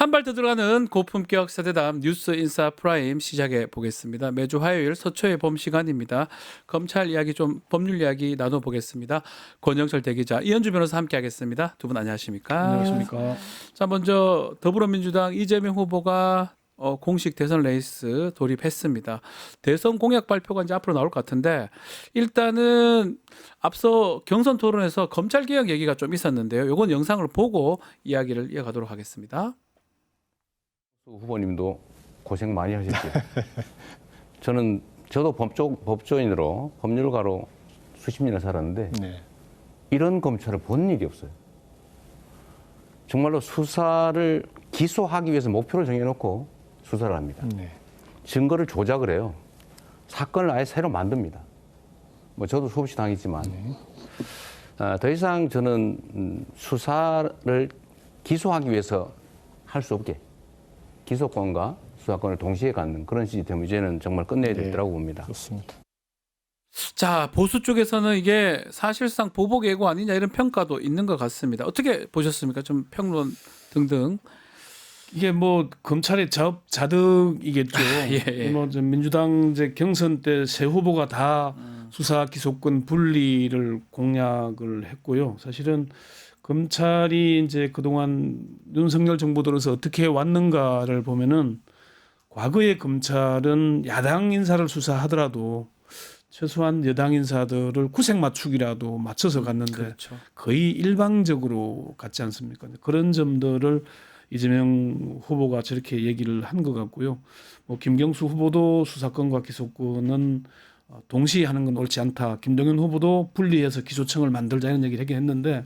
한 발 더 들어가는 고품격 세대담 뉴스 인사 프라임 시작해 보겠습니다. 매주 화요일 서초의 봄 시간입니다. 검찰 이야기 좀 법률 이야기 나눠보겠습니다. 권영철 대기자, 이현주 변호사 함께하겠습니다. 두 분 안녕하십니까? 안녕하십니까. 자, 먼저 더불어민주당 이재명 후보가 공식 대선 레이스 돌입했습니다. 대선 공약 발표가 이제 앞으로 나올 것 같은데 일단은 앞서 경선 토론에서 검찰 개혁 얘기가 좀 있었는데요. 이건 영상을 보고 이야기를 이어가도록 하겠습니다. 후보님도 고생 많이 하셨죠. 저도 법조인으로 법률가로 수십 년을 살았는데 네. 이런 검찰을 본 일이 없어요. 정말로 수사를 기소하기 위해서 목표를 정해놓고 수사를 합니다. 네. 증거를 조작을 해요. 사건을 아예 새로 만듭니다. 뭐 저도 수없이 당했지만 더 이상 저는 수사를 기소하기 위해서 할 수 없게 기소권과 수사권을 동시에 갖는 그런 시스템을 이제는 정말 끝내야 되더라고 봅니다. 그렇습니다. 자, 보수 쪽에서는 이게 사실상 보복 예고 아니냐 이런 평가도 있는 것 같습니다. 어떻게 보셨습니까? 좀 평론 등등. 이게 뭐 검찰의 자득이겠죠. 예. 뭐 민주당 이제 경선 때 세 후보가 다 수사 기소권 분리를 공약을 했고요. 사실은 검찰이 이제 그동안 윤석열 정부 들어서 어떻게 왔는가를 보면은 과거의 검찰은 야당 인사를 수사하더라도 최소한 여당 인사들을 구색 맞추기라도 맞춰서 갔는데 그렇죠. 거의 일방적으로 갔지 않습니까? 그런 점들을 이재명 후보가 저렇게 얘기를 한 것 같고요. 뭐 김경수 후보도 수사권과 기소권은 동시에 하는 건 옳지 않다. 김동연 후보도 분리해서 기소청을 만들자 이런 얘기를 하긴 했는데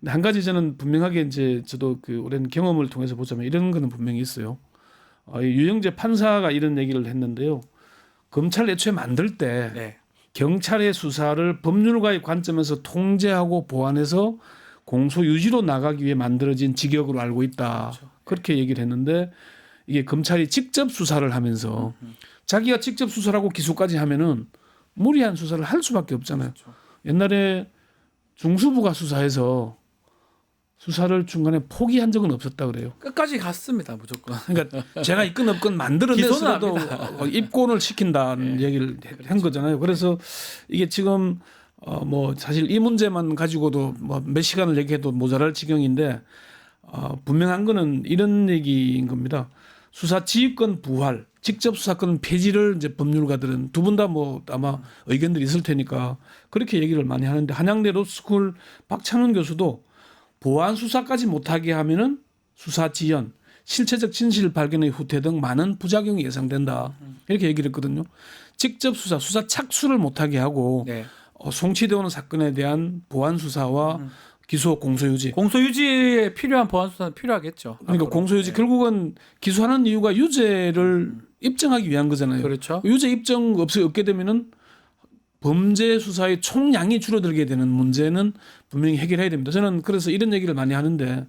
한 가지 저는 분명하게 이제 저도 그 오랜 경험을 통해서 보자면 이런 거는 분명히 있어요. 유영재 판사가 이런 얘기를 했는데요. 검찰 애초에 만들 때 네. 경찰의 수사를 법률가의 관점에서 통제하고 보완해서 공소 유지로 나가기 위해 만들어진 직역으로 알고 있다. 그렇죠. 그렇게 얘기를 했는데 이게 검찰이 직접 수사를 하면서 자기가 직접 수사를 하고 기소까지 하면은 무리한 수사를 할 수밖에 없잖아요. 그렇죠. 옛날에 중수부가 수사해서 수사를 중간에 포기한 적은 없었다 그래요. 끝까지 갔습니다, 무조건. 그러니까 제가 있건 없건 만들어내서라도 입건을 시킨다는 얘기를 한 거잖아요. 그래서 이게 지금 뭐 사실 이 문제만 가지고도 뭐 몇 시간을 얘기해도 모자랄 지경인데 분명한 거는 이런 얘기인 겁니다. 수사 지휘권 부활, 직접 수사권 폐지를 이제 법률가들은 두 분 다 뭐 아마 의견들이 있을 테니까 그렇게 얘기를 많이 하는데 한양대 로스쿨 박찬훈 교수도 보안 수사까지 못하게 하면은 수사 지연, 실체적 진실 발견의 후퇴 등 많은 부작용이 예상된다. 이렇게 얘기를 했거든요. 직접 수사 착수를 못하게 하고 네. 송치되어 오는 사건에 대한 보안 수사와 기소 공소유지. 공소유지에 필요한 보안 수사는 필요하겠죠. 그러니까 앞으로. 공소유지 네. 결국은 기소하는 이유가 유죄를 입증하기 위한 거잖아요. 그렇죠. 유죄 입증 없게 되면은 범죄 수사의 총량이 줄어들게 되는 문제는 분명히 해결해야 됩니다. 저는 그래서 이런 얘기를 많이 하는데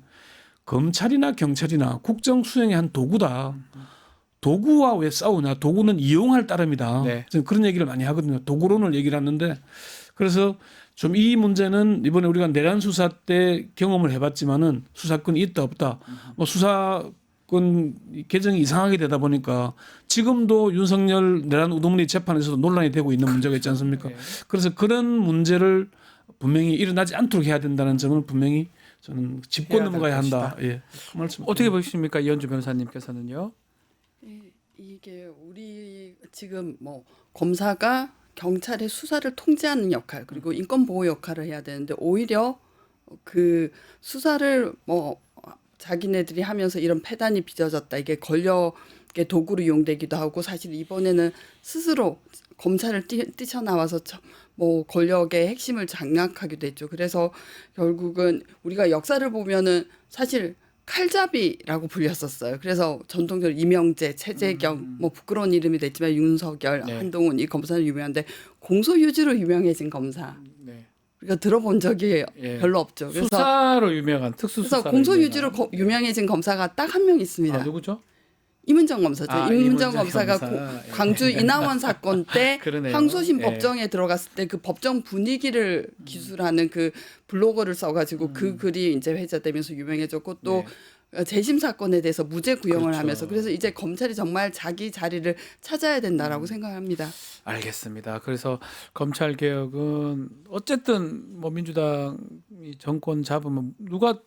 검찰이나 경찰이나 국정 수행의 한 도구다. 도구와 왜 싸우냐? 도구는 이용할 따름이다. 네. 저는 그런 얘기를 많이 하거든요. 도구론을 얘기를 하는데 그래서 좀 이 문제는 이번에 우리가 내란 수사 때 경험을 해봤지만은 수사권이 있다 없다. 뭐 수사권 개정이 이상하게 되다 보니까 지금도 윤석열 내란 우두머리 재판에서도 논란이 되고 있는 문제가 있지 않습니까? 네. 그래서 그런 문제를 분명히 일어나지 않도록 해야 된다는 점을 분명히 저는 짚고 해야 될 넘어가야 한다. 것이다. 예, 그 말씀. 어떻게 보십니까, 이현주 변호사님께서는요? 이게 우리 지금 뭐 검사가 경찰의 수사를 통제하는 역할 그리고 인권 보호 역할을 해야 되는데 오히려 그 수사를 뭐 자기네들이 하면서 이런 패단이 빚어졌다. 이게 권력의 도구로 이용되기도 하고 사실 이번에는 스스로 검찰을 뛰쳐나와서 뭐 권력의 핵심을 장악하기도 했죠. 그래서 결국은 우리가 역사를 보면은 사실 칼잡이라고 불렸었어요. 그래서 전통적으로 이명재, 최재경, 뭐 부끄러운 이름이 됐지만 윤석열, 네. 한동훈 이 검사는 유명한데 공소유지로 유명해진 검사 네. 우리가 들어본 적이 예. 별로 없죠. 그래서 수사로 유명한 특수수사. 공소유지로 유명해진 검사가 딱 한 명 있습니다. 누구죠? 이문정 검사죠. 이문정 이문정 검사가 검사. 예. 광주 이낙원 사건 때 그러네요. 항소심 예. 법정에 들어갔을 때 그 법정 분위기를 기술하는 그 블로거를 써가지고 그 글이 이제 회자되면서 유명해졌고 또 네. 재심 사건에 대해서 무죄 구형을 그렇죠. 하면서 그래서 이제 검찰이 정말 자기 자리를 찾아야 된다라고 생각합니다. 알겠습니다. 그래서 검찰 개혁은 어쨌든 뭐 민주당이 정권 잡으면 누가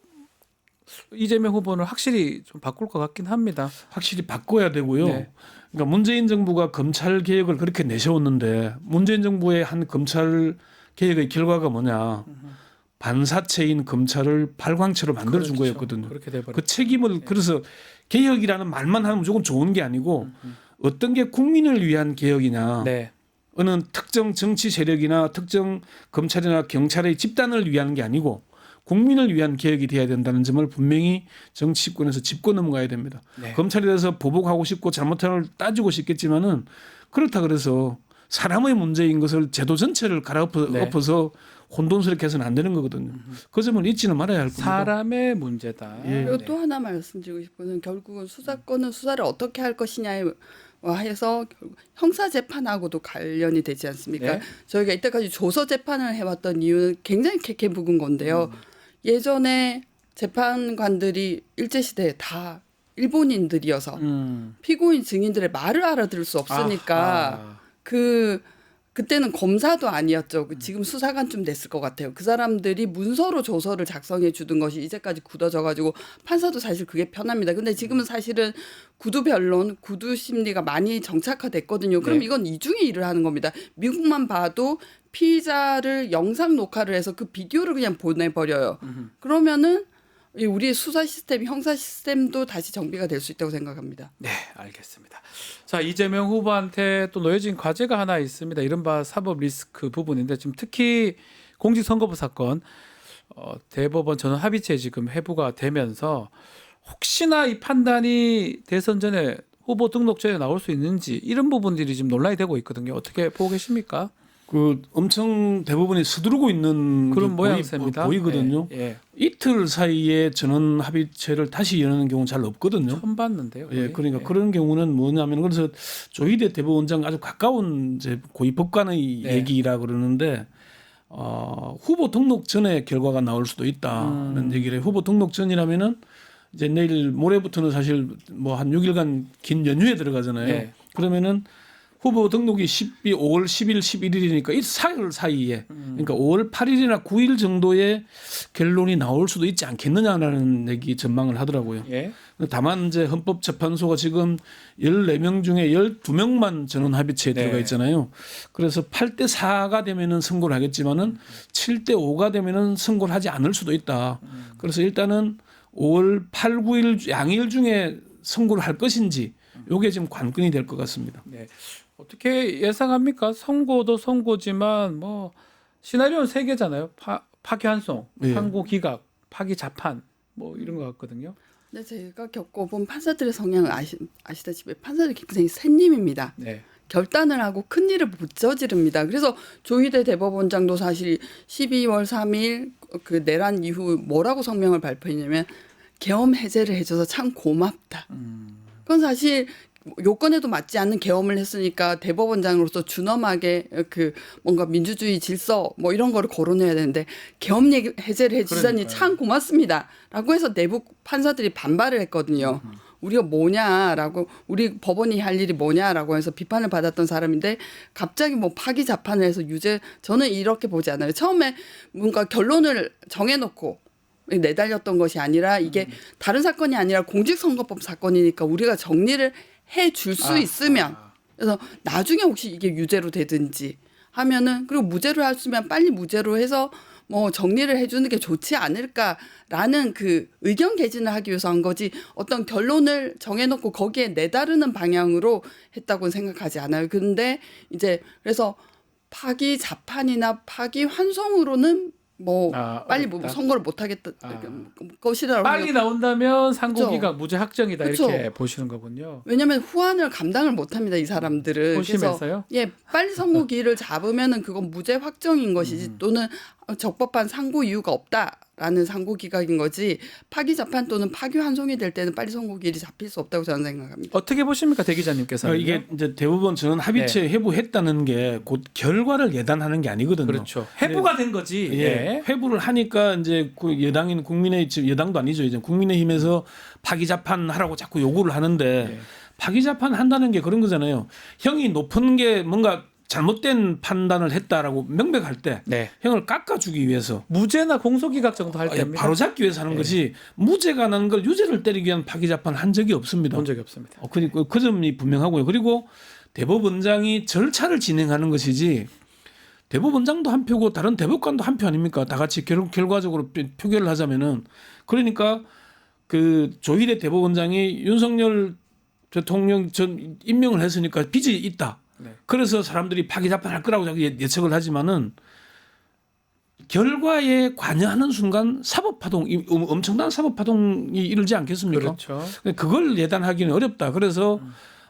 이재명 후보는 확실히 좀 바꿀 것 같긴 합니다. 확실히 바꿔야 되고요. 네. 그러니까 문재인 정부가 검찰 개혁을 그렇게 내세웠는데 문재인 정부의 한 검찰 개혁의 결과가 뭐냐? 반사체인 검찰을 발광체로 만들어준 그렇죠. 거였거든요. 그렇게 돼버렸죠. 그 책임을 그래서 개혁이라는 말만 하면 무조건 좋은 게 아니고 어떤 게 국민을 위한 개혁이냐? 네. 어느 특정 정치 세력이나 특정 검찰이나 경찰의 집단을 위한 게 아니고 국민을 위한 개혁이 돼야 된다는 점을 분명히 정치권에서 짚고 넘어가야 됩니다. 네. 검찰에 대해서 보복하고 싶고 잘못한 걸 따지고 싶겠지만은 그렇다 그래서 사람의 문제인 것을 제도 전체를 갈아엎어서 혼돈스럽게 해서는 안 되는 거거든요. 그 점을 잊지는 말아야 할 겁니다. 사람의 문제다. 예. 그리고 또 하나 말씀드리고 싶은 건 결국은 수사권은 수사를 어떻게 할 것이냐에 해서 형사 재판하고도 관련이 되지 않습니까? 네. 저희가 이때까지 조서 재판을 해왔던 이유는 굉장히 캐캐 묵은 건데요. 예전에 재판관들이 일제시대에 다 일본인들이어서 피고인 증인들의 말을 알아들을 수 없으니까 아하. 그때는 검사도 아니었죠. 지금 수사관 좀 됐을 것 같아요. 그 사람들이 문서로 조서를 작성해 주던 것이 이제까지 굳어져 가지고 판사도 사실 그게 편합니다. 근데 지금은 사실은 구두 변론, 구두 심리가 많이 정착화됐거든요. 그럼 네. 이건 이중의 일을 하는 겁니다. 미국만 봐도 피의자를 영상 녹화를 해서 그 비디오를 그냥 보내버려요. 그러면은 우리의 수사 시스템, 형사 시스템도 다시 정비가 될 수 있다고 생각합니다. 네, 알겠습니다. 자, 이재명 후보한테 또 놓여진 과제가 하나 있습니다. 이른바 사법 리스크 부분인데 지금 특히 공직선거법 사건 대법원 전원 합의체 지금 회부가 되면서 혹시나 이 판단이 대선 전에 후보 등록 전에 나올 수 있는지 이런 부분들이 지금 논란이 되고 있거든요. 어떻게 보고 계십니까? 그 엄청 대부분이 서두르고 있는 그런 게 모양새입니다. 보이거든요. 예, 예. 이틀 사이에 전원 합의체를 다시 여는 경우는 잘 없거든요. 처음 봤는데요. 예, 거의. 그러니까 예. 그런 경우는 뭐냐면 그래서 조희대 대법원장 아주 가까운 이제 고위 법관의 네. 얘기라 그러는데 후보 등록 전에 결과가 나올 수도 있다는 얘기를 해요. 후보 등록 전이라면은 이제 내일 모레부터는 사실 뭐 한 6일간 긴 연휴에 들어가잖아요. 네. 그러면은 후보 등록이 5월 10일, 11일이니까 이 4일 사이에 그러니까 5월 8일이나 9일 정도의 결론이 나올 수도 있지 않겠느냐라는 얘기 전망을 하더라고요. 예. 다만 이제 헌법재판소가 지금 14명 중에 12명만 전원 합의체에 네. 들어가 있잖아요. 그래서 8대 4가 되면은 선고를 하겠지만은 7대 5가 되면은 선고를 하지 않을 수도 있다. 그래서 일단은 5월 8, 9일 양일 중에 선고를 할 것인지 요게 지금 관건이 될 것 같습니다. 네. 어떻게 예상합니까? 선고도 선고지만 뭐 시나리오는 세 개잖아요. 파기환송, 예. 항고 기각, 파기 자판 뭐 이런 것 같거든요. 근데 제가 겪어본 판사들의 성향을 아시다시피 판사들 굉장히 샌님입니다. 네. 결단을 하고 큰 일을 못 저지릅니다. 그래서 조희대 대법원장도 사실 12월 3일 그 내란 이후 뭐라고 성명을 발표했냐면 계엄 해제를 해줘서 참 고맙다. 그건 사실 요건에도 맞지 않는 계엄을 했으니까 대법원장으로서 준엄하게 그 뭔가 민주주의 질서 뭐 이런 거를 거론해야 되는데 계엄 해제를 해주다니 참 고맙습니다라고 해서 내부 판사들이 반발을 했거든요. 우리가 뭐냐라고 우리 법원이 할 일이 뭐냐라고 해서 비판을 받았던 사람인데 갑자기 뭐 파기 자판을 해서 유죄 저는 이렇게 보지 않아요. 처음에 뭔가 결론을 정해놓고 내달렸던 것이 아니라 이게 다른 사건이 아니라 공직선거법 사건이니까 우리가 정리를 해줄 수 있으면 그래서 나중에 혹시 이게 유죄로 되든지 하면은 그리고 무죄로 했으면 빨리 무죄로 해서 뭐 정리를 해주는 게 좋지 않을까라는 그 의견 개진을 하기 위해서 한 거지 어떤 결론을 정해놓고 거기에 내다르는 방향으로 했다고는 생각하지 않아요. 근데 이제 그래서 파기 자판이나 파기 환송으로는 뭐 빨리 뭐 어렵다. 선고를 못 하겠다 것이라고 빨리 나온다면 상고 그쵸. 기각 무죄 확정이다 그쵸. 이렇게 보시는 거군요. 왜냐하면 후환을 감당을 못합니다 이 사람들은. 소심해서요? 그래서 예 빨리 선고기일을 잡으면은 그건 무죄 확정인 것이지 또는 적법한 상고 이유가 없다라는 상고 기각인 거지 파기 재판 또는 파기 환송이 될 때는 빨리 선고일이 잡힐 수 없다고 저는 생각합니다. 어떻게 보십니까, 대 기자님께서는? 이게 이제 대부분 저는 합의체 회부했다는 게 곧 결과를 예단하는 게 아니거든요. 그렇죠. 회부가 된 거지. 예. 회부를 하니까 이제 그 여당인 지금 여당도 아니죠. 이제 국민의힘에서 파기 재판 하라고 자꾸 요구를 하는데 파기 재판 한다는 게 그런 거잖아요. 형이 높은 게 뭔가 잘못된 판단을 했다라고 명백할 때 네. 형을 깎아주기 위해서 무죄나 공소기각 정도 할 때입니다. 바로 잡기 위해서 하는 거지 무죄가 나는 걸 유죄를 때리기 위한 파기 재판을 한 적이 없습니다. 본 적이 없습니다. 그리고 그 점이 분명하고요. 그리고 대법원장이 절차를 진행하는 것이지 대법원장도 한 표고 다른 대법관도 한 표 아닙니까? 다 같이 결과적으로 표결을 하자면은 그러니까 그 조희대 대법원장이 윤석열 대통령 전 임명을 했으니까 빚이 있다. 네. 그래서 사람들이 파기 재판할 거라고 자기 예측을 하지만은 결과에 관여하는 순간 사법파동, 엄청난 사법파동이 이르지 않겠습니까? 그렇죠. 그걸 예단하기는 어렵다. 그래서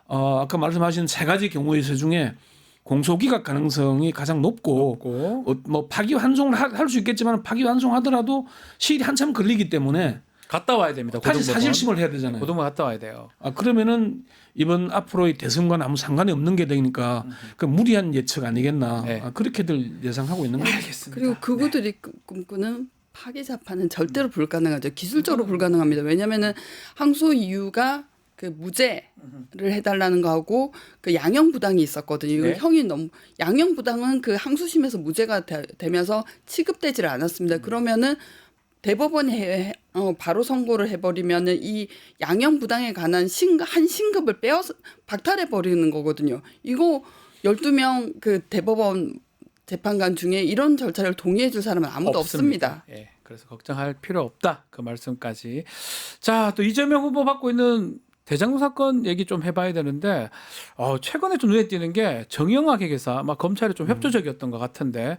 아까 말씀하신 세 가지 경우의 수 중에 공소기각 가능성이 가장 높고 뭐 파기 환송을 할 수 있겠지만 파기 환송하더라도 시일이 한참 걸리기 때문에 갔다 와야 됩니다. 다시 사실심을 해야 되잖아요. 고등부 갔다 와야 돼요. 그러면은 이번 앞으로의 대선과는 아무 상관이 없는 게 되니까 그 무리한 예측 아니겠나. 네. 그렇게들 예상하고 있는 거예요. 알겠습니다. 그리고 그분들이 꿈꾸는 파기 재판은 절대로 불가능하죠. 기술적으로 불가능합니다. 왜냐하면은 항소 이유가 그 무죄를 해달라는 거하고 그 양형 부당이 있었거든요. 네. 형이 너무 양형 부당은 그 항소심에서 무죄가 되면서 취급되지를 않았습니다. 그러면은 대법원이 바로 선고를 해버리면은 이 양형 부당에 관한 한 신급을 빼어서 박탈해 버리는 거거든요. 이거 12명 그 대법원 재판관 중에 이런 절차를 동의해 줄 사람은 아무도 없습니다. 예, 그래서 걱정할 필요 없다. 그 말씀까지. 자, 또 이재명 후보 받고 있는 대장동 사건 얘기 좀 해봐야 되는데 최근에 좀 눈에 띄는 게 정영학 회계사 막 검찰이 좀 협조적이었던 것 같은데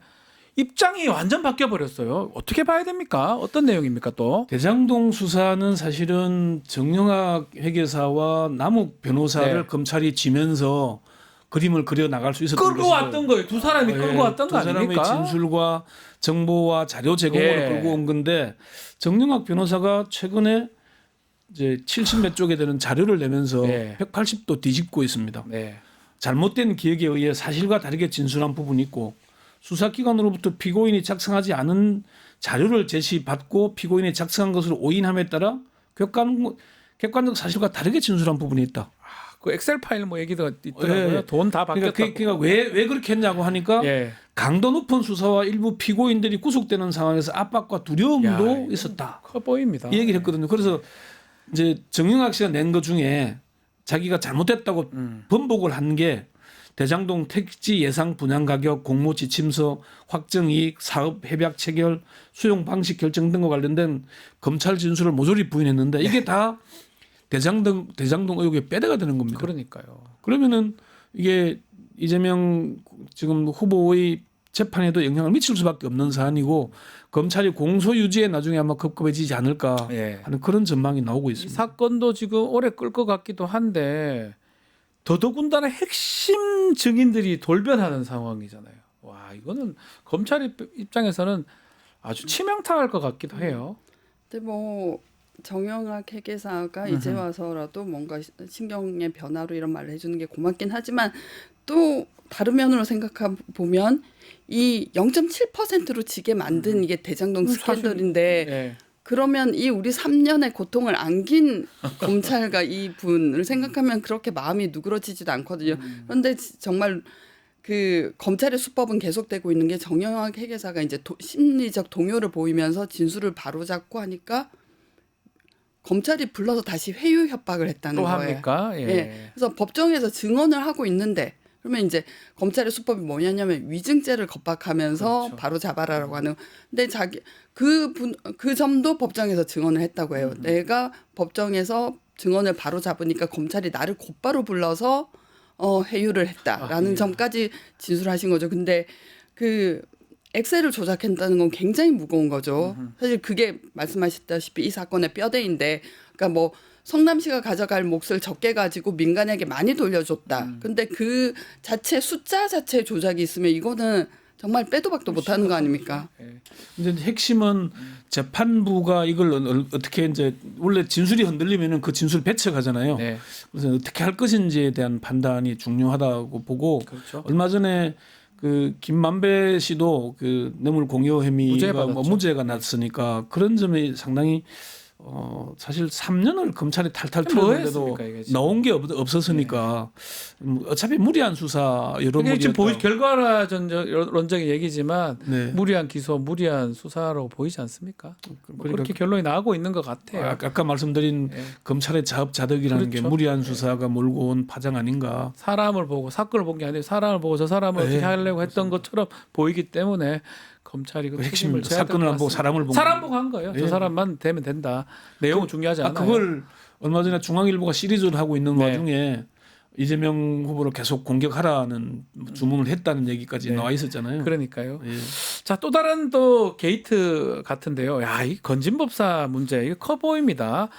입장이 완전 바뀌어 버렸어요. 어떻게 봐야 됩니까? 어떤 내용입니까 또? 대장동 수사는 사실은 정영학 회계사와 남욱 변호사를 네. 검찰이 지면서 그림을 그려 나갈 수 있었던 끌고 왔던 거예요. 두 사람이 끌고 왔던 거 두 사람의 아닙니까? 진술과 정보와 자료 제공으로 예. 끌고 온 건데 정영학 변호사가 최근에 이제 70몇 쪽에 되는 자료를 내면서 네. 180도 뒤집고 있습니다. 네. 잘못된 기억에 의해 사실과 다르게 진술한 부분이 있고 수사기관으로부터 피고인이 작성하지 않은 자료를 제시받고 피고인이 작성한 것으로 오인함에 따라 객관적 사실과 다르게 진술한 부분이 있다. 그 엑셀 파일 뭐 얘기도 있더라고요. 예. 돈 다 바뀌었다. 그러니까 왜 그렇게 했냐고 하니까 예. 강도 높은 수사와 일부 피고인들이 구속되는 상황에서 압박과 두려움도 야, 있었다. 커 보입니다. 이 얘기를 했거든요. 그래서 이제 정영학 씨가 낸 것 중에 자기가 잘못했다고 번복을 한 게 대장동 택지 예상 분양 가격, 공모 지침서, 확정 이익, 사업 협약 체결, 수용 방식 결정 등과 관련된 검찰 진술을 모조리 부인했는데 이게 다 대장동 의혹의 빼대가 되는 겁니다. 그러니까요. 그러면은 이게 이재명 지금 후보의 재판에도 영향을 미칠 수밖에 없는 사안이고 검찰이 공소 유지에 나중에 아마 급급해지지 않을까 예. 하는 그런 전망이 나오고 이 있습니다. 사건도 지금 오래 끌 것 같기도 한데 더더군다나 핵심 증인들이 돌변하는 상황이잖아요. 와, 이거는 검찰 입장에서는 아주 치명타할 것 같기도 해요. 근데 뭐 정영학 회계사가 이제 와서라도 뭔가 신경의 변화로 이런 말을 해주는 게 고맙긴 하지만 또 다른 면으로 생각해 보면 이 0.7%로 지게 만든 이게 대장동 스캔들인데 예. 그러면 이 우리 3년의 고통을 안긴 검찰과 이 분을 생각하면 그렇게 마음이 누그러지지도 않거든요. 그런데 정말 그 검찰의 수법은 계속되고 있는 게 정영학 회계사가 이제 심리적 동요를 보이면서 진술을 바로잡고 하니까 검찰이 불러서 다시 회유 협박을 했다는 또 거예요. 합니까? 예. 예. 그래서 법정에서 증언을 하고 있는데 그러면 이제 검찰의 수법이 뭐냐면 위증죄를 겁박하면서 그렇죠. 바로 잡아라라고 하는. 근데 그 점도 법정에서 증언을 했다고 해요. 내가 법정에서 증언을 바로 잡으니까 검찰이 나를 곧바로 불러서 회유를 했다라는 점까지 진술하신 거죠. 근데 그 엑셀을 조작했다는 건 굉장히 무거운 거죠. 사실 그게 말씀하셨다시피 이 사건의 뼈대인데, 그러니까 뭐 성남시가 가져갈 몫을 적게 가지고 민간에게 많이 돌려줬다. 근데 그 자체 숫자 자체 조작이 있으면 이거는 정말 빼도 박도 못하는 거 아닙니까? 예. 이제 핵심은 재판부가 이걸 어떻게 이제 원래 진술이 흔들리면은 그 진술 배척하잖아요. 네. 그래서 어떻게 할 것인지에 대한 판단이 중요하다고 보고 그렇죠. 얼마 전에 그 김만배 씨도 그 뇌물 공여 무죄 혐의가 받았죠. 뭐 무죄가 났으니까 그런 점이 상당히 사실 3년을 검찰이 탈탈 뭐 털었는데도 했습니까, 이게 지금? 나온 게 없었으니까 어차피 무리한 수사 여러 이게 지금 무리였다. 결과론적인 얘기지만 네. 무리한 기소, 무리한 수사로 보이지 않습니까? 뭐 그렇게 결론이 나오고 있는 것 같아요. 아까 말씀드린 예. 검찰의 자업자득이라는 게 그렇죠. 무리한 수사가 몰고 온 파장 아닌가. 사람을 보고 사건을 본 게 아니라 사람을 보고 저 사람을 어떻게 네, 하려고 했던 것처럼 보이기 때문에 검찰이 그 책임을 핵심입니다. 져야 될것 사건을 안 보고 같습니다. 사람을 본 사람 거예요. 보고 한 거예요. 예. 저 사람만 되면 된다. 내용은 중요하지 않아요. 그걸 얼마 전에 중앙일보가 시리즈를 하고 있는 네. 와중에 이재명 후보를 계속 공격하라는 주문을 했다는 얘기까지 네. 나와 있었잖아요. 그러니까요. 예. 자, 또 다른 또 게이트 같은데요. 야, 이 건진법사 문제 이거 커 보입니다.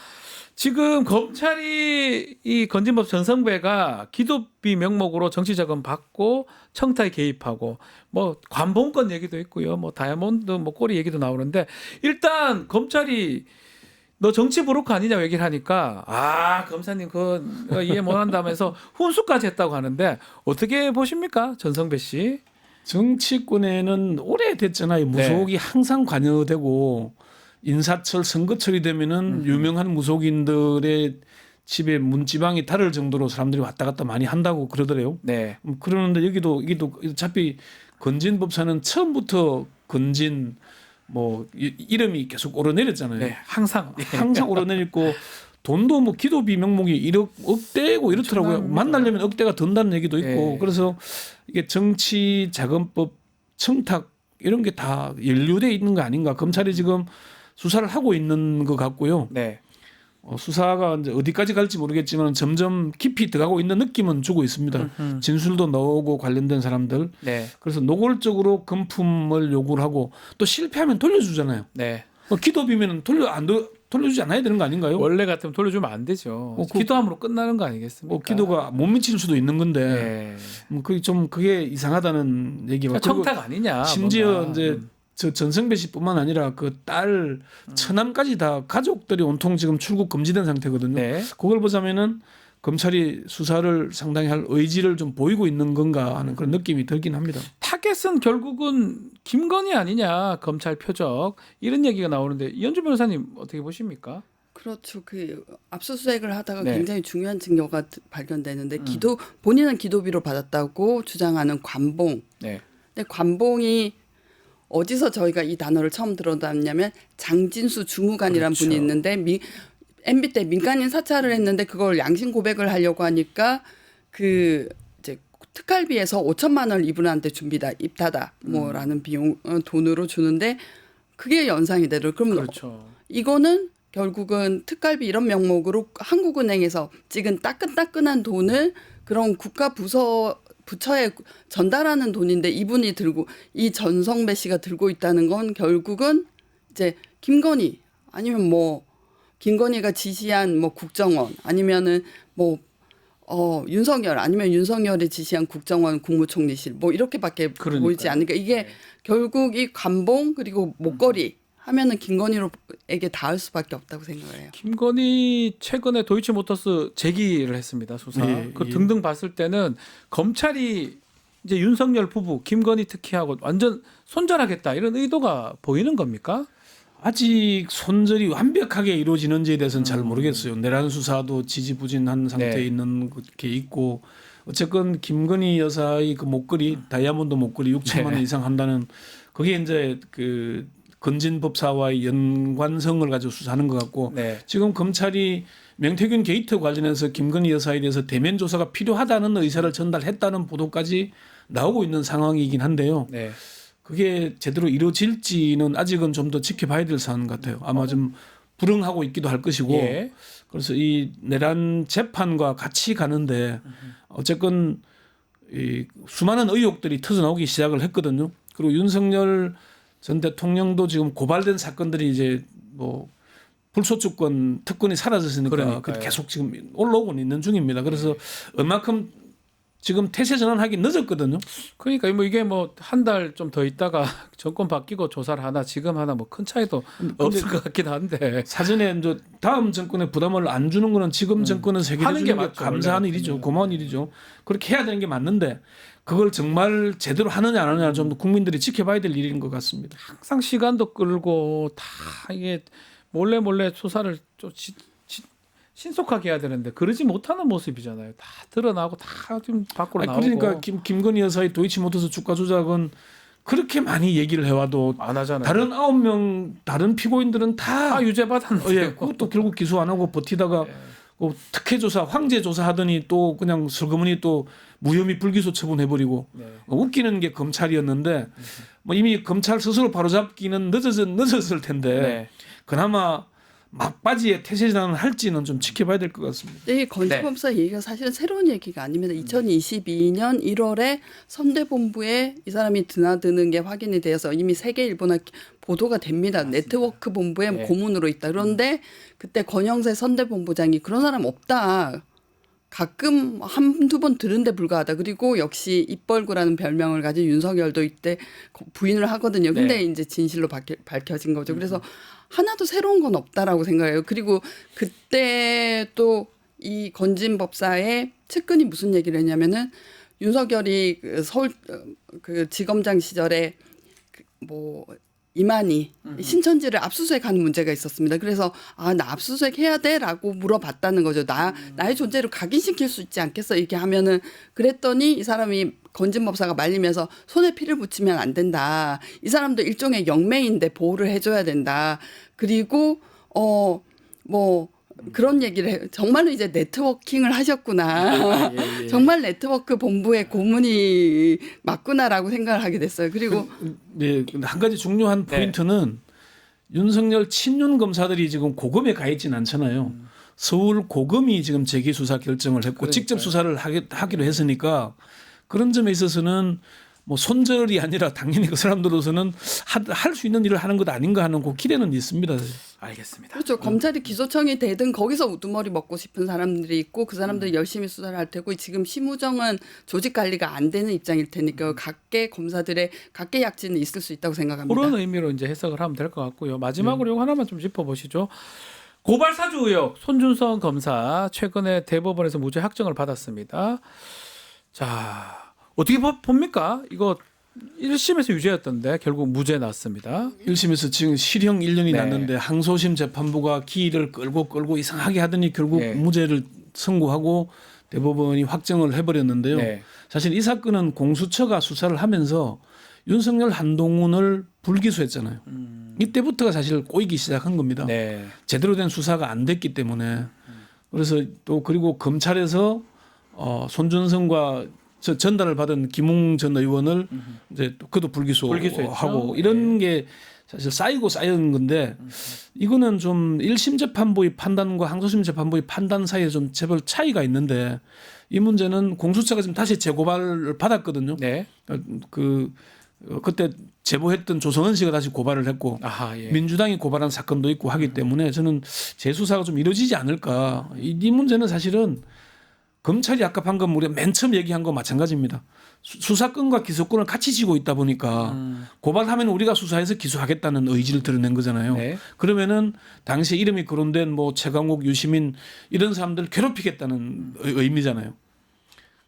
지금 검찰이 이 건진법 전성배가 기도비 명목으로 정치자금 받고 청탁에 개입하고 뭐 관봉권 얘기도 있고요. 뭐 다이아몬드 뭐 꼬리 얘기도 나오는데 일단 검찰이 너 정치 브로커 아니냐 얘기를 하니까 검사님 그거 이해 못 한다면서 훈수까지 했다고 하는데 어떻게 보십니까? 전성배 씨? 정치권에는 오래됐잖아요. 무속이 항상 관여되고 인사철 선거철이 되면은 유명한 무속인들의 집에 문지방이 다를 정도로 사람들이 왔다 갔다 많이 한다고 그러더래요. 네. 그러는데 여기도 어차피 건진법사는 처음부터 건진 뭐 이름이 계속 오르내렸잖아요. 네, 항상 항상 오르내리고 돈도 뭐 기도비 명목이 1억 억대고 이렇더라고요. 엄청납니다. 만나려면 억대가 든다는 얘기도 있고 예. 그래서 이게 정치 자금법 청탁 이런 게 다 연루돼 있는 거 아닌가. 검찰이 지금 수사를 하고 있는 것 같고요. 네. 수사가 이제 어디까지 갈지 모르겠지만 점점 깊이 들어가고 있는 느낌은 주고 있습니다. 진술도 나오고 관련된 사람들. 네. 그래서 노골적으로 금품을 요구를 하고 또 실패하면 돌려주잖아요. 네. 기도비면 돌려주지 않아야 되는 거 아닌가요? 원래 같으면 돌려주면 안 되죠. 기도함으로 끝나는 거 아니겠습니까? 기도가 못 미칠 수도 있는 건데 네. 그게 이상하다는 얘기가 청탁 아니냐? 심지어 뭔가. 이제 저 전성배 씨뿐만 아니라 그 딸 처남까지 다 가족들이 온통 지금 출국 금지된 상태거든요. 네. 그걸 보자면은 검찰이 수사를 상당히 할 의지를 좀 보이고 있는 건가 하는 그런 느낌이 들긴 합니다. 타겟은 결국은 김건희 아니냐 검찰 표적 이런 얘기가 나오는데 이현주 변호사님 어떻게 보십니까? 그렇죠. 그 압수수색을 하다가 네. 굉장히 중요한 증거가 발견되는데 본인은 기도비로 받았다고 주장하는 관봉. 네. 근데 관봉이 어디서 저희가 이 단어를 처음 들어봤냐면 장진수 주무관이라는 그렇죠. 분이 있는데 MB 때 민간인 사찰을 했는데 그걸 양심 고백을 하려고 하니까 그 이제 특활비에서 5천만 원을 이분한테 줍니다. 입타다 뭐라는 비용 돈으로 주는데 그게 연상이 되더라고요. 그럼 그렇죠. 이거는 결국은 특활비 이런 명목으로 한국은행에서 찍은 따끈따끈한 돈을 그런 국가 부처에 전달하는 돈인데 이분이 들고 이 전성배 씨가 들고 있다는 건 결국은 이제 김건희 아니면 뭐 김건희가 지시한 뭐 국정원 아니면은 뭐 윤석열 아니면 윤석열이 지시한 국정원 국무총리실 뭐 이렇게밖에 그러니까요. 보이지 않으니까 이게 결국 이 관봉 그리고 목걸이 하면은 김건희에게 닿을 수밖에 없다고 생각해요. 김건희 최근에 도이치모터스 재기를 했습니다. 수사. 예, 그 예. 등등 봤을 때는 검찰이 이제 윤석열 부부 김건희 특히하고 완전 손절하겠다 이런 의도가 보이는 겁니까? 아직 손절이 완벽하게 이루어지는지에 대해서는 잘 모르겠어요. 내란 수사도 지지부진한 상태에 네. 있는 게 있고 어쨌건 김건희 여사의 그 목걸이 다이아몬드 목걸이 6천만 원 네. 이상 한다는 그게 이제 그 건진법사와의 연관성을 가지고 수사하는 것 같고 네. 지금 검찰이 명태균 게이트 관련해서 김건희 여사에 대해서 대면 조사가 필요하다는 의사를 전달했다는 보도까지 나오고 있는 상황이긴 한데요. 네. 그게 제대로 이루어질지는 아직은 좀 더 지켜봐야 될 사안 같아요. 아마 좀 불응하고 있기도 할 것이고 예. 그래서 이 내란 재판과 같이 가는데 어쨌건 이 수많은 의혹들이 터져나오기 시작을 했거든요. 그리고 윤석열 전 대통령도 지금 고발된 사건들이 이제 뭐 불소추권 특권이 사라졌으니까 그러니까요. 계속 지금 올라오고 있는 중입니다. 그래서 얼마큼 지금 태세 전환하기 늦었거든요. 그러니까 뭐 이게 뭐 한 달 좀 더 있다가 정권 바뀌고 조사를 하나 지금 하나 뭐 큰 차이도 없을 것 같긴 한데 사전에 이제 다음 정권에 부담을 안 주는 거는 지금 정권은 세계를 하는 게 주는 게 맞죠, 감사한 원래 일이죠. 같으면. 고마운 일이죠. 그렇게 해야 되는 게 맞는데 그걸 정말 제대로 하느냐 안 하느냐 좀 국민들이 지켜봐야 될 일인 것 같습니다. 항상 시간도 끌고 다 이게 몰래 수사를 좀 신속하게 해야 되는데 그러지 못하는 모습이잖아요. 다 드러나고 다 지금 밖으로 나오고. 그러니까 김건희 여사의 도이치모터스 주가 조작은 그렇게 많이 얘기를 해와도 안 하잖아요. 다른 9명 다른 피고인들은 다 유죄 받았는데. 예, 그것도 결국 기소 안 하고 버티다가 특혜 조사, 황제 조사 하더니 또 그냥 슬그머니 또 무혐의 불기소 처분해버리고 웃기는 게 검찰이었는데 뭐 이미 검찰 스스로 바로잡기는 늦었을 텐데 네. 그나마 막바지에 태세 전환을 할지는 좀 지켜봐야 될 것 같습니다. 이 건지검사 얘기가 사실은 새로운 얘기가 아닙니다. 2022년 1월에 선대본부에 이 사람이 드나드는 게 확인이 되어서 이미 세계일보나 보도가 됩니다. 네트워크 본부에 네. 고문으로 있다. 그런데 그때 권영세 선대본부장이 그런 사람 없다. 가끔 한두 번 들은 데 불과하다. 그리고 역시 입벌구라는 별명을 가진 윤석열도 이때 부인을 하거든요. 근데 네. 이제 진실로 밝혀진 거죠. 그래서 하나도 새로운 건 없다라고 생각해요. 그리고 그때 또 이 건진 법사의 측근이 무슨 얘기를 했냐면은 윤석열이 그 서울 그 지검장 시절에 뭐 이만희 신천지를 압수수색하는 문제가 있었습니다. 그래서 나 압수수색 해야 돼라고 물어봤다는 거죠. 나의 존재를 각인시킬 수 있지 않겠어 이렇게 하면은 그랬더니 이 사람이 건진법사가 말리면서 손에 피를 묻히면 안 된다. 이 사람도 일종의 영매인데 보호를 해줘야 된다. 그리고 뭐 그런 얘기를 해요. 정말로 이제 네트워킹을 하셨구나. 예. 정말 네트워크 본부의 고문이 맞구나라고 생각을 하게 됐어요. 그리고 네, 근데 한 가지 중요한 포인트는 윤석열 친윤 검사들이 지금 고검에 가 있지는 않잖아요. 서울 고검이 지금 재기 수사 결정을 했고 그러니까요. 직접 수사를 하기로 했으니까 그런 점에 있어서는 뭐 손절이 아니라 당연히 그 사람들로서는 할 수 있는 일을 하는 것 아닌가 하는 그 기대는 있습니다. 알겠습니다. 그렇죠. 검찰이 기소청이 되든 거기서 우두머리 먹고 싶은 사람들이 있고 그 사람들이 열심히 수사를 할 테고 지금 심우정은 조직 관리가 안 되는 입장일 테니까 각계 검사들의 각계 약진은 있을 수 있다고 생각합니다. 그런 의미로 이제 해석을 하면 될 것 같고요. 마지막으로 이거 하나만 좀 짚어보시죠. 고발 사주 의혹 손준성 검사 최근에 대법원에서 무죄 확정을 받았습니다. 자 어떻게 봅니까? 이거 1심에서 유죄였던데 결국 무죄 났습니다. 1심에서 지금 실형 1년이 네. 났는데 항소심 재판부가 기일을 끌고 이상하게 하더니 결국 네. 무죄를 선고하고 대법원이 확정을 해버렸는데요. 네. 사실 이 사건은 공수처가 수사를 하면서 윤석열 한동훈을 불기소했잖아요. 이때부터가 사실 꼬이기 시작한 겁니다. 네. 제대로 된 수사가 안 됐기 때문에 그래서 또 그리고 검찰에서 손준성과 전달을 받은 김웅 전 의원을 이제 또 그도 불기소했죠. 불기소하고 이런 게 사실 쌓인 건데 이거는 좀 1심 재판부의 판단과 항소심 재판부의 판단 사이에 좀 제법 차이가 있는데 이 문제는 공수처가 지금 다시 재고발을 받았거든요. 네. 그때 제보했던 조성은 씨가 다시 고발을 했고 아하, 예. 민주당이 고발한 사건도 있고 하기 때문에 저는 재수사가 좀 이루어지지 않을까. 이 문제는 사실은 검찰이 아까 방금 우리가 맨 처음 얘기한 거 마찬가지입니다. 수사권과 기소권을 같이 쥐고 있다 보니까 고발하면 우리가 수사해서 기소하겠다는 의지를 드러낸 거잖아요. 네. 그러면은 당시에 이름이 거론된 뭐 최강욱, 유시민 이런 사람들 괴롭히겠다는 의미잖아요.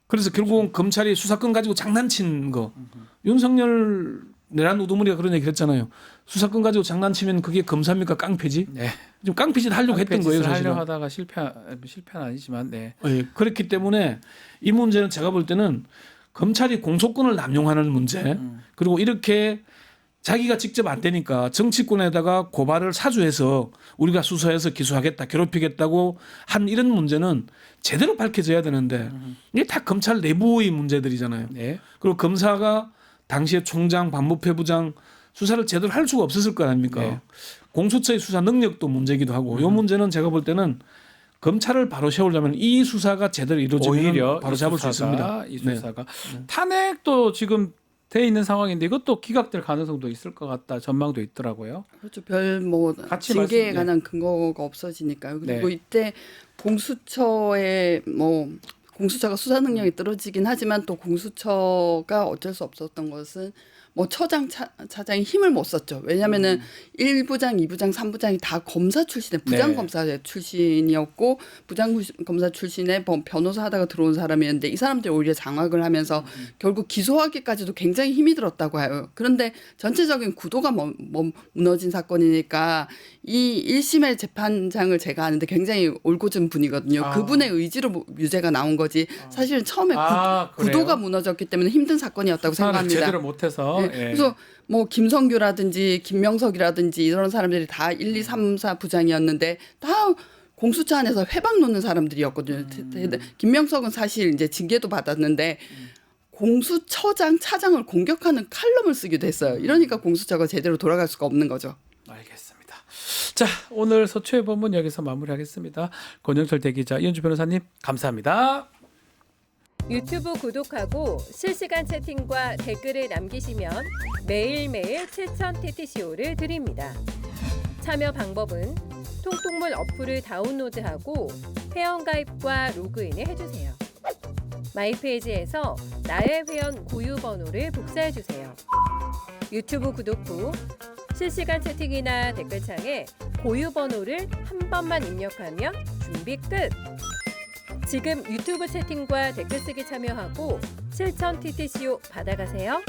그래서 결국은 검찰이 수사권 가지고 장난친 거. 윤석열 내란 우두머리가 그런 얘기를 했잖아요. 수사권 가지고 장난치면 그게 검사입니까 깡패지? 네. 좀 깡패짓 하려고 했던 거예요, 사실은. 하려 하다가 실패는 아니지만 네. 예, 그렇기 때문에 이 문제는 제가 볼 때는 검찰이 공소권을 남용하는 문제 그리고 이렇게 자기가 직접 안 되니까 정치권에다가 고발을 사주해서 우리가 수사해서 기소하겠다 괴롭히겠다고 한 이런 문제는 제대로 밝혀져야 되는데 이게 다 검찰 내부의 문제들이잖아요. 네. 그리고 검사가 당시에 총장 반부패 부장 수사를 제대로 할 수가 없었을 거 아닙니까? 네. 공수처의 수사 능력도 문제이기도 하고 이 문제는 제가 볼 때는 검찰을 바로 세우려면 이 수사가 제대로 이루어지면 오히려 바로 잡을 수 있습니다. 이 네. 수사가 탄핵도 지금 돼 있는 상황인데 이것도 기각될 가능성도 있을 것 같다 전망도 있더라고요. 그렇죠. 별 뭐 같이 징계에 말씀- 관한 근거가 없어지니까요. 그리고 네. 이때 공수처의 뭐 공수처가 수사 능력이 떨어지긴 하지만 또 공수처가 어쩔 수 없었던 것은 뭐 처장 차장이 힘을 못 썼죠. 왜냐하면은 1부장, 2부장, 3부장이 다 검사 출신의 부장검사 출신이었고 부장검사 출신의 변호사 하다가 들어온 사람이었는데 이 사람들이 오히려 장악을 하면서 결국 기소하기까지도 굉장히 힘이 들었다고 해요. 그런데 전체적인 구도가 무너진 사건이니까 이 1심의 재판장을 제가 아는데 굉장히 올곧은 분이거든요. 그분의 의지로 유죄가 나온 거지 사실은 처음에 구도가 무너졌기 때문에 힘든 사건이었다고 생각합니다. 제대로 못해서. 네. 그래서 뭐 김성규라든지 김명석이라든지 이런 사람들이 다 1, 2, 3, 4 부장이었는데 다 공수처 안에서 회방 놓는 사람들이었거든요. 김명석은 사실 이제 징계도 받았는데 공수처장 차장을 공격하는 칼럼을 쓰기도 했어요. 이러니까 공수처가 제대로 돌아갈 수가 없는 거죠. 알겠습니다. 자, 오늘 서초의 법문 여기서 마무리하겠습니다. 권영철 대기자, 이현주 변호사님 감사합니다. 유튜브 구독하고 실시간 채팅과 댓글을 남기시면 매일매일 7천 TTCO를 드립니다. 참여 방법은 통통물 어플을 다운로드하고 회원가입과 로그인을 해주세요. 마이페이지에서 나의 회원 고유 번호를 복사해주세요. 유튜브 구독 후 실시간 채팅이나 댓글창에 고유 번호를 한 번만 입력하면 준비 끝! 지금 유튜브 채팅과 댓글 쓰기 참여하고 실천 TTCO 받아가세요.